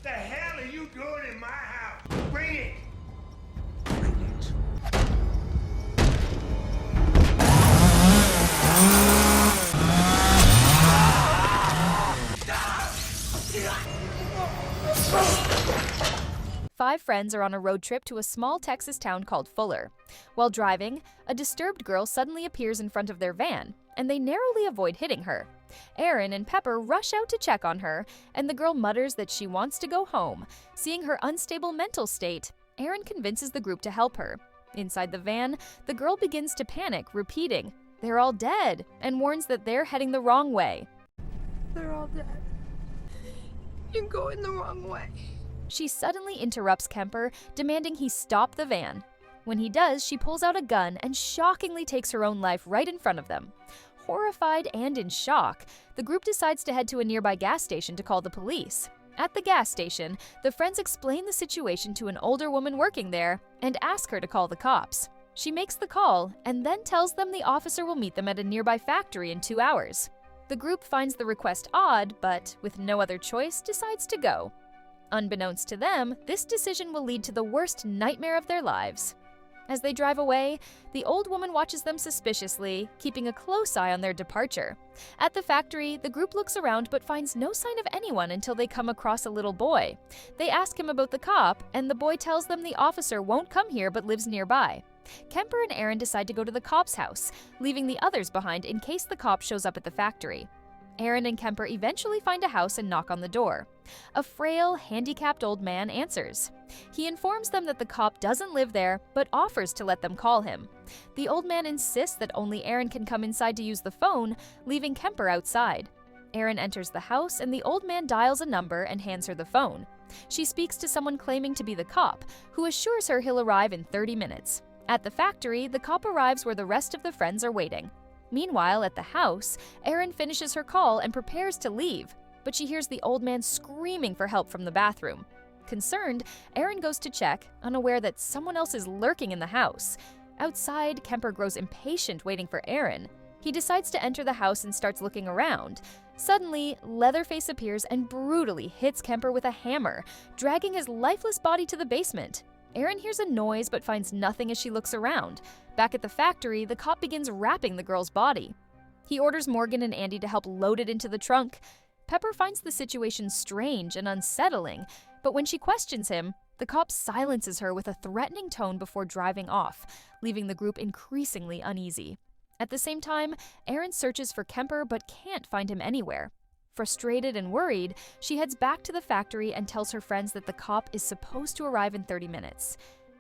The hell are you doing in my house? Bring it! Bring it. 5 friends are on a road trip to a small Texas town called Fuller. While driving, a disturbed girl suddenly appears in front of their van, and they narrowly avoid hitting her. Aaron and Pepper rush out to check on her, and the girl mutters that she wants to go home. Seeing her unstable mental state, Aaron convinces the group to help her. Inside the van, the girl begins to panic, repeating, "They're all dead," and warns that they're heading the wrong way. They're all dead. You're going the wrong way. She suddenly interrupts Kemper, demanding he stop the van. When he does, she pulls out a gun and shockingly takes her own life right in front of them. Horrified and in shock, the group decides to head to a nearby gas station to call the police. At the gas station, the friends explain the situation to an older woman working there and ask her to call the cops. She makes the call and then tells them the officer will meet them at a nearby factory in 2 hours. The group finds the request odd, but with no other choice, decides to go. Unbeknownst to them, this decision will lead to the worst nightmare of their lives. As they drive away, the old woman watches them suspiciously, keeping a close eye on their departure. At the factory, the group looks around but finds no sign of anyone until they come across a little boy. They ask him about the cop, and the boy tells them the officer won't come here but lives nearby. Kemper and Aaron decide to go to the cop's house, leaving the others behind in case the cop shows up at the factory. Aaron and Kemper eventually find a house and knock on the door. A frail, handicapped old man answers. He informs them that the cop doesn't live there, but offers to let them call him. The old man insists that only Aaron can come inside to use the phone, leaving Kemper outside. Aaron enters the house and the old man dials a number and hands her the phone. She speaks to someone claiming to be the cop, who assures her he'll arrive in 30 minutes. At the factory, the cop arrives where the rest of the friends are waiting. Meanwhile, at the house, Erin finishes her call and prepares to leave, but she hears the old man screaming for help from the bathroom. Concerned, Erin goes to check, unaware that someone else is lurking in the house. Outside, Kemper grows impatient waiting for Erin. He decides to enter the house and starts looking around. Suddenly, Leatherface appears and brutally hits Kemper with a hammer, dragging his lifeless body to the basement. Erin hears a noise but finds nothing as she looks around. Back at the factory, the cop begins wrapping the girl's body. He orders Morgan and Andy to help load it into the trunk. Pepper finds the situation strange and unsettling, but when she questions him, the cop silences her with a threatening tone before driving off, leaving the group increasingly uneasy. At the same time, Erin searches for Kemper but can't find him anywhere. Frustrated and worried, she heads back to the factory and tells her friends that the cop is supposed to arrive in 30 minutes.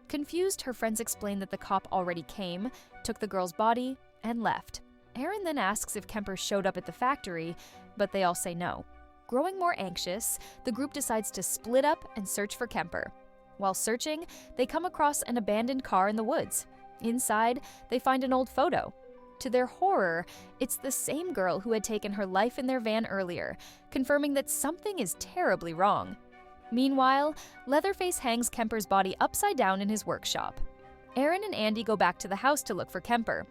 Confused, her friends explain that the cop already came, took the girl's body, and left. Erin then asks if Kemper showed up at the factory, but they all say no. Growing more anxious, the group decides to split up and search for Kemper. While searching, they come across an abandoned car in the woods. Inside, they find an old photo. To their horror, it's the same girl who had taken her life in their van earlier, confirming that something is terribly wrong. Meanwhile, Leatherface hangs Kemper's body upside down in his workshop. Erin and Andy go back to the house to look for Kemper.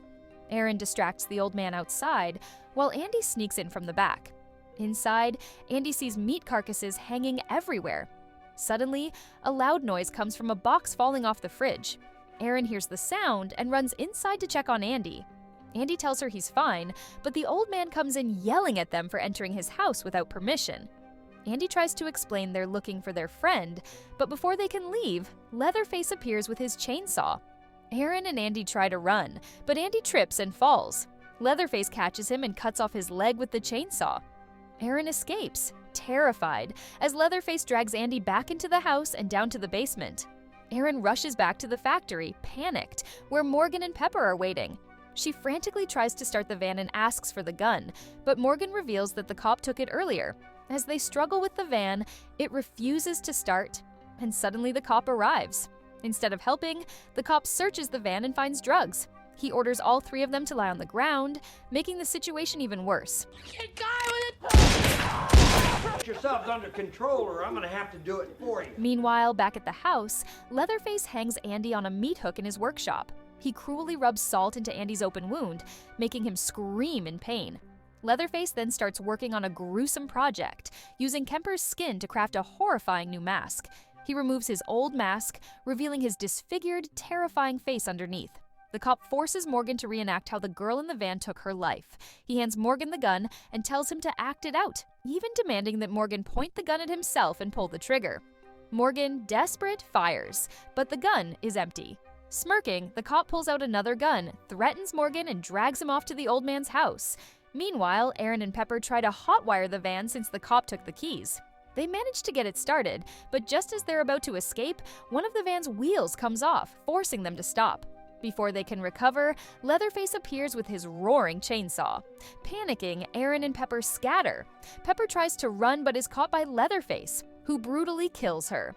Erin distracts the old man outside, while Andy sneaks in from the back. Inside, Andy sees meat carcasses hanging everywhere. Suddenly, a loud noise comes from a box falling off the fridge. Erin hears the sound and runs inside to check on Andy. Andy tells her he's fine, but the old man comes in yelling at them for entering his house without permission. Andy tries to explain they're looking for their friend, but before they can leave, Leatherface appears with his chainsaw. Erin and Andy try to run, but Andy trips and falls. Leatherface catches him and cuts off his leg with the chainsaw. Erin escapes, terrified, as Leatherface drags Andy back into the house and down to the basement. Erin rushes back to the factory, panicked, where Morgan and Pepper are waiting. She frantically tries to start the van and asks for the gun, but Morgan reveals that the cop took it earlier. As they struggle with the van, it refuses to start, and suddenly the cop arrives. Instead of helping, the cop searches the van and finds drugs. He orders all 3 of them to lie on the ground, making the situation even worse. Get yourselves under control or I'm gonna have to do it for you. Meanwhile, back at the house, Leatherface hangs Andy on a meat hook in his workshop. He cruelly rubs salt into Andy's open wound, making him scream in pain. Leatherface then starts working on a gruesome project, using Kemper's skin to craft a horrifying new mask. He removes his old mask, revealing his disfigured, terrifying face underneath. The cop forces Morgan to reenact how the girl in the van took her life. He hands Morgan the gun and tells him to act it out, even demanding that Morgan point the gun at himself and pull the trigger. Morgan, desperate, fires, but the gun is empty. Smirking, the cop pulls out another gun, threatens Morgan, and drags him off to the old man's house. Meanwhile, Aaron and Pepper try to hotwire the van since the cop took the keys. They manage to get it started, but just as they're about to escape, one of the van's wheels comes off, forcing them to stop. Before they can recover, Leatherface appears with his roaring chainsaw. Panicking, Aaron and Pepper scatter. Pepper tries to run but is caught by Leatherface, who brutally kills her.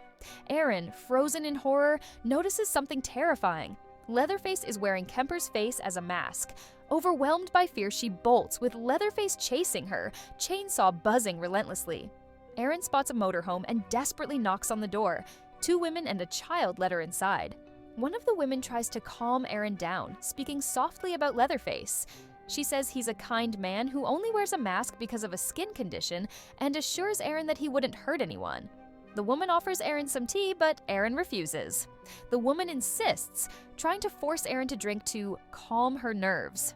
Aaron, frozen in horror, notices something terrifying. Leatherface is wearing Kemper's face as a mask. Overwhelmed by fear, she bolts, with Leatherface chasing her, chainsaw buzzing relentlessly. Aaron spots a motorhome and desperately knocks on the door. 2 women and a child let her inside. One of the women tries to calm Aaron down, speaking softly about Leatherface. She says he's a kind man who only wears a mask because of a skin condition and assures Aaron that he wouldn't hurt anyone. The woman offers Aaron some tea, but Aaron refuses. The woman insists, trying to force Aaron to drink to calm her nerves.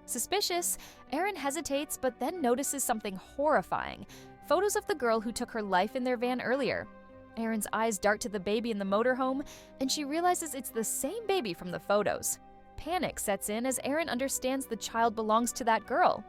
Suspicious, Aaron hesitates but then notices something horrifying: photos of the girl who took her life in their van earlier. Aaron's eyes dart to the baby in the motorhome, and she realizes it's the same baby from the photos. Panic sets in as Aaron understands the child belongs to that girl.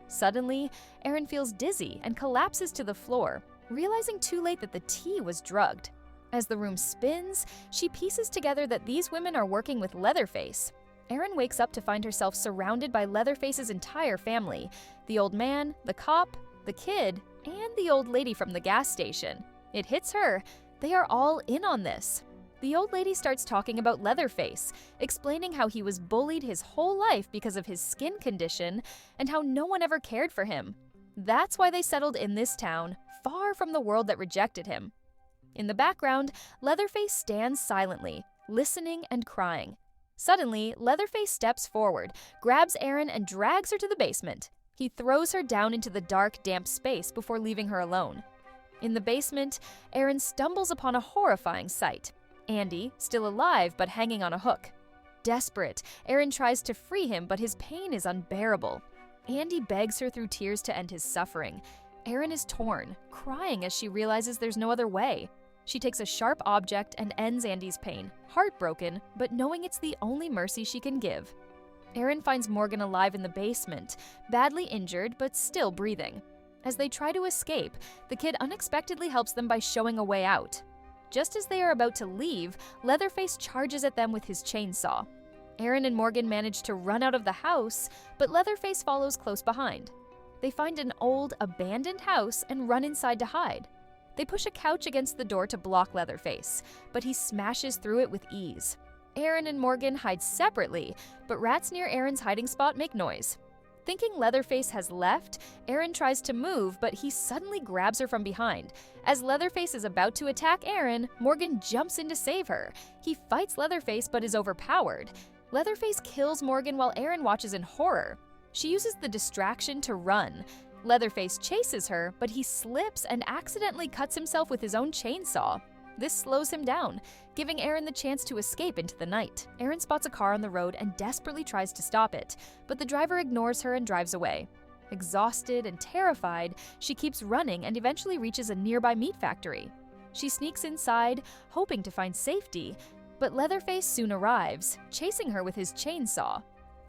Suddenly, Aaron feels dizzy and collapses to the floor, realizing too late that the tea was drugged. As the room spins, she pieces together that these women are working with Leatherface. Aaron wakes up to find herself surrounded by Leatherface's entire family: the old man, the cop, the kid, and the old lady from the gas station. It hits her. They are all in on this. The old lady starts talking about Leatherface, explaining how he was bullied his whole life because of his skin condition and how no one ever cared for him. That's why they settled in this town, far from the world that rejected him. In the background, Leatherface stands silently, listening and crying. Suddenly, Leatherface steps forward, grabs Aaron, and drags her to the basement. He throws her down into the dark, damp space before leaving her alone. In the basement, Aaron stumbles upon a horrifying sight: Andy, still alive but hanging on a hook. Desperate, Aaron tries to free him, but his pain is unbearable. Andy begs her through tears to end his suffering. Aaron is torn, crying as she realizes there's no other way. She takes a sharp object and ends Andy's pain, heartbroken, but knowing it's the only mercy she can give. Aaron finds Morgan alive in the basement, badly injured but still breathing. As they try to escape, the kid unexpectedly helps them by showing a way out. Just as they are about to leave, Leatherface charges at them with his chainsaw. Aaron and Morgan manage to run out of the house, but Leatherface follows close behind. They find an old, abandoned house and run inside to hide. They push a couch against the door to block Leatherface, but he smashes through it with ease. Aaron and Morgan hide separately, but rats near Aaron's hiding spot make noise. Thinking Leatherface has left, Aaron tries to move, but he suddenly grabs her from behind. As Leatherface is about to attack Aaron, Morgan jumps in to save her. He fights Leatherface but is overpowered. Leatherface kills Morgan while Aaron watches in horror. She uses the distraction to run. Leatherface chases her, but he slips and accidentally cuts himself with his own chainsaw. This slows him down, giving Aaron the chance to escape into the night. Aaron spots a car on the road and desperately tries to stop it, but the driver ignores her and drives away. Exhausted and terrified, she keeps running and eventually reaches a nearby meat factory. She sneaks inside, hoping to find safety, but Leatherface soon arrives, chasing her with his chainsaw.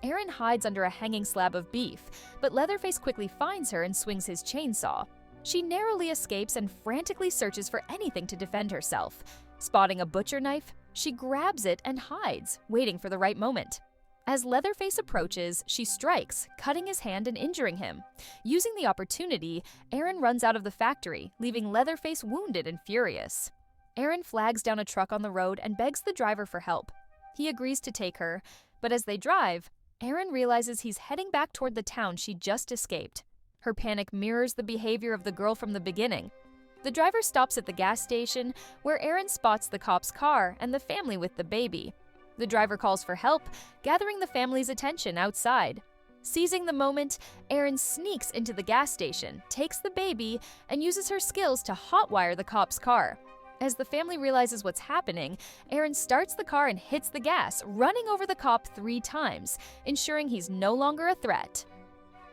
Aaron hides under a hanging slab of beef, but Leatherface quickly finds her and swings his chainsaw. She narrowly escapes and frantically searches for anything to defend herself. Spotting a butcher knife, she grabs it and hides, waiting for the right moment. As Leatherface approaches, she strikes, cutting his hand and injuring him. Using the opportunity, Aaron runs out of the factory, leaving Leatherface wounded and furious. Aaron flags down a truck on the road and begs the driver for help. He agrees to take her, but as they drive, Aaron realizes he's heading back toward the town she just escaped. Her panic mirrors the behavior of the girl from the beginning. The driver stops at the gas station, where Aaron spots the cop's car and the family with the baby. The driver calls for help, gathering the family's attention outside. Seizing the moment, Erin sneaks into the gas station, takes the baby, and uses her skills to hotwire the cop's car. As the family realizes what's happening, Erin starts the car and hits the gas, running over the cop 3 times, ensuring he's no longer a threat.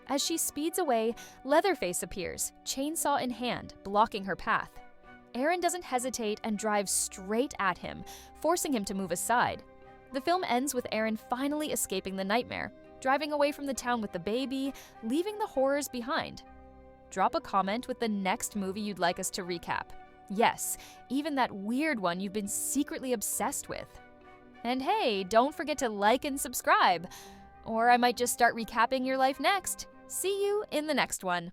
As she speeds away, Leatherface appears, chainsaw in hand, blocking her path. Erin doesn't hesitate and drives straight at him, forcing him to move aside. The film ends with Erin finally escaping the nightmare, driving away from the town with the baby, leaving the horrors behind. Drop a comment with the next movie you'd like us to recap. Yes, even that weird one you've been secretly obsessed with. And hey, don't forget to like and subscribe, or I might just start recapping your life next. See you in the next one.